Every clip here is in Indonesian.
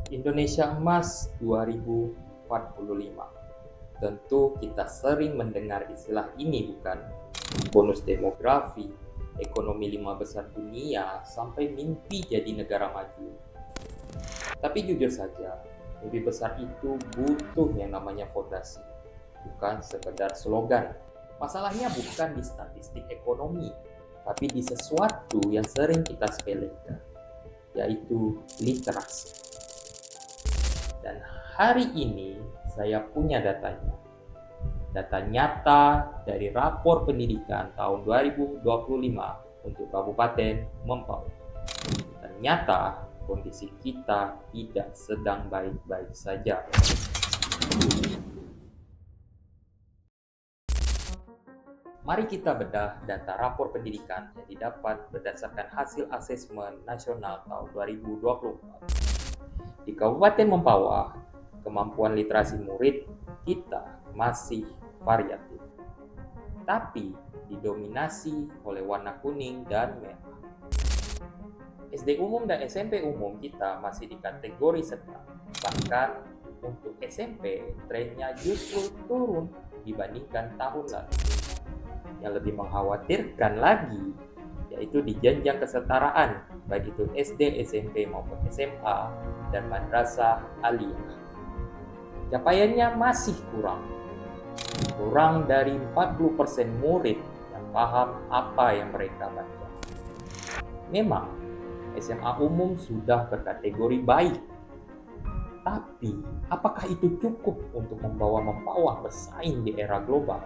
Indonesia Emas 2045. Tentu kita sering mendengar istilah ini bukan? Bonus demografi, ekonomi 5 besar dunia, sampai mimpi jadi negara maju. Tapi jujur saja, mimpi besar itu butuh yang namanya fondasi, bukan sekedar slogan. Masalahnya bukan di statistik ekonomi, tapi di sesuatu yang sering kita sepelekan, yaitu literasi. Dan hari ini saya punya datanya. Data nyata dari rapor pendidikan tahun 2025 untuk Kabupaten Mempawah. Ternyata kondisi kita tidak sedang baik-baik saja. Mari kita bedah data rapor pendidikan yang didapat berdasarkan hasil asesmen nasional tahun 2024. Di Kabupaten Mempawah, kemampuan literasi murid kita masih variatif, tapi didominasi oleh warna kuning dan merah. SD umum dan SMP umum kita masih di kategori sedang. Bahkan untuk SMP, trennya justru turun dibandingkan tahun lalu. Yang lebih mengkhawatirkan lagi, yaitu di jenjang kesetaraan, baik itu SD, SMP maupun SMA, dan madrasah aliyah. Capaiannya masih kurang dari 40% murid yang paham apa yang mereka baca. Memang, SMA umum sudah berkategori baik, tapi apakah itu cukup untuk membawa Mempawah bersaing di era global?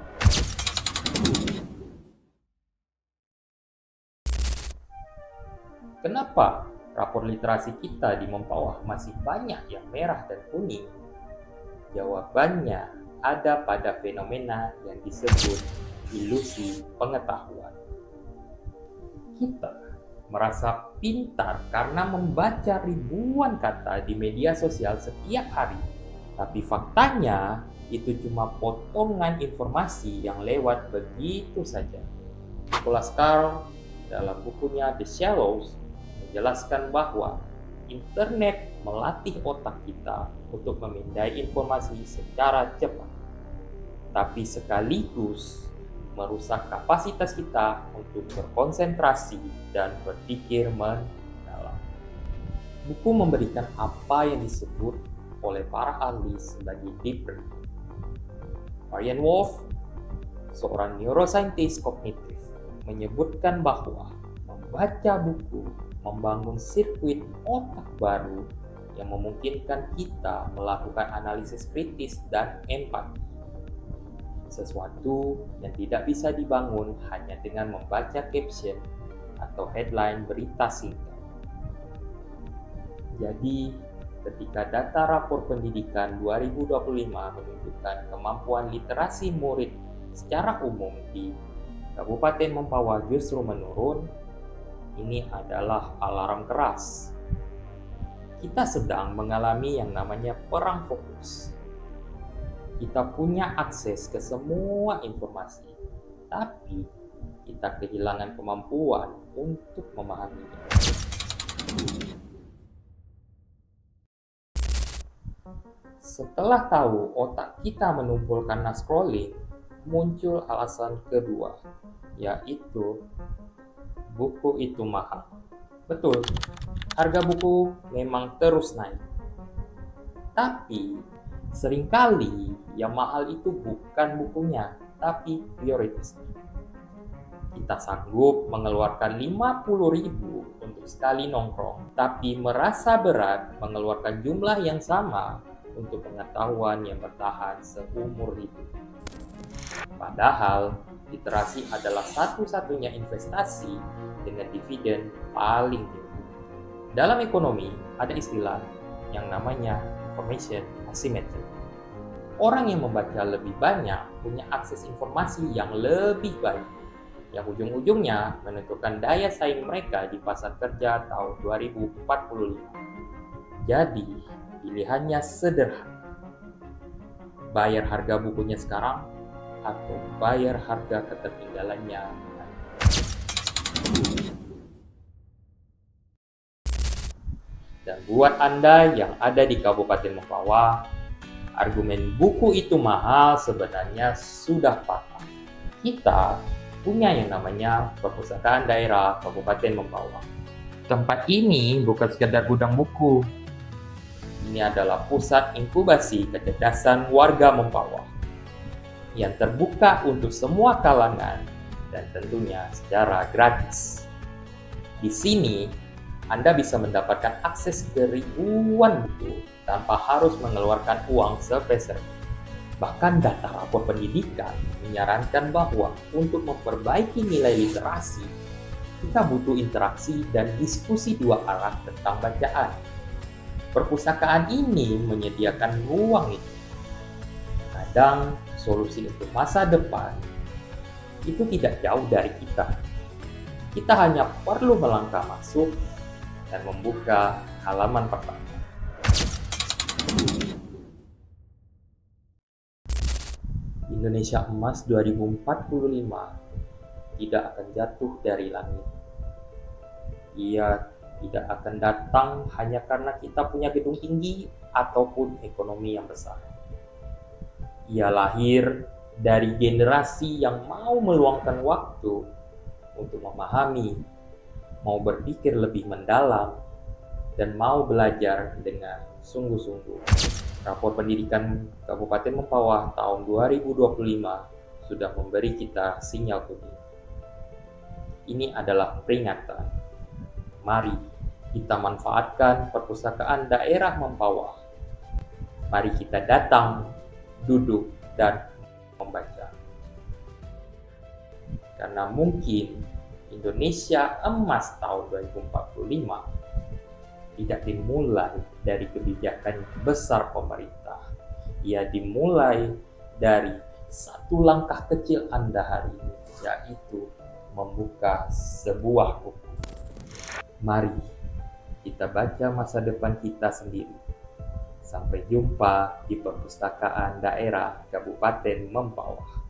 Kenapa rapor literasi kita di Mempawah masih banyak yang merah dan kuning? Jawabannya ada pada fenomena yang disebut ilusi pengetahuan. Kita merasa pintar karena membaca ribuan kata di media sosial setiap hari, tapi faktanya itu cuma potongan informasi yang lewat begitu saja. Nicholas Carl dalam bukunya The Shallows menjelaskan bahwa internet melatih otak kita untuk memindai informasi secara cepat, tapi sekaligus merusak kapasitas kita untuk berkonsentrasi dan berpikir mendalam. Buku memberikan apa yang disebut oleh para ahli sebagai deep brain. Marian Wolf, seorang neuroscientist kognitif, menyebutkan bahwa membaca buku membangun sirkuit otak baru yang memungkinkan kita melakukan analisis kritis dan empati. Sesuatu yang tidak bisa dibangun hanya dengan membaca caption atau headline berita singkat. Jadi, ketika data rapor pendidikan 2025 menunjukkan kemampuan literasi murid secara umum di Kabupaten Mempawah justru menurun, ini adalah alarm keras. Kita sedang mengalami yang namanya perang fokus. Kita punya akses ke semua informasi, tapi kita kehilangan kemampuan untuk memahaminya. Setelah tahu otak kita menumpul karena scrolling, muncul alasan kedua, yaitu buku itu mahal. Betul, harga buku memang terus naik. Tapi, seringkali yang mahal itu bukan bukunya, tapi prioritasnya. Kita sanggup mengeluarkan 50.000 untuk sekali nongkrong, tapi merasa berat mengeluarkan jumlah yang sama untuk pengetahuan yang bertahan seumur hidup. Padahal, literasi adalah satu-satunya investasi dengan dividen paling tinggi. Dalam ekonomi, ada istilah yang namanya information asymmetry. Orang yang membaca lebih banyak punya akses informasi yang lebih baik, yang ujung-ujungnya menentukan daya saing mereka di pasar kerja tahun 2045. Jadi, pilihannya sederhana. Bayar harga bukunya sekarang atau bayar harga ketertinggalannya nanti. Dan buat Anda yang ada di Kabupaten Mempawah, argumen buku itu mahal sebenarnya sudah patah. Kita punya yang namanya Perpustakaan Daerah Kabupaten Mempawah. Tempat ini bukan sekedar gudang buku. Ini adalah pusat inkubasi kecerdasan warga Mempawah yang terbuka untuk semua kalangan dan tentunya secara gratis. Di sini, Anda bisa mendapatkan akses ke ribuan buku tanpa harus mengeluarkan uang sepeser. Bahkan data rapor pendidikan menyarankan bahwa untuk memperbaiki nilai literasi, kita butuh interaksi dan diskusi dua arah tentang bacaan. Perpustakaan ini menyediakan ruang itu. Kadang solusi untuk masa depan itu tidak jauh dari kita. Kita hanya perlu melangkah masuk dan membuka halaman pertama. Indonesia Emas 2045 tidak akan jatuh dari langit. Ia tidak akan datang hanya karena kita punya gedung tinggi ataupun ekonomi yang besar. Ia lahir dari generasi yang mau meluangkan waktu untuk memahami, mau berpikir lebih mendalam, dan mau belajar dengan sungguh-sungguh. Rapor Pendidikan Kabupaten Mempawah tahun 2025 sudah memberi kita sinyal kuning. Ini adalah peringatan. Mari kita manfaatkan Perpustakaan Daerah Mempawah. Mari kita datang, duduk, dan membaca. Karena mungkin Indonesia Emas tahun 2045 tidak dimulai dari kebijakan besar pemerintah. Ia dimulai dari satu langkah kecil Anda hari ini, yaitu membuka sebuah buku. Mari kita baca masa depan kita sendiri. Sampai jumpa di Perpustakaan Daerah Kabupaten Mempawah.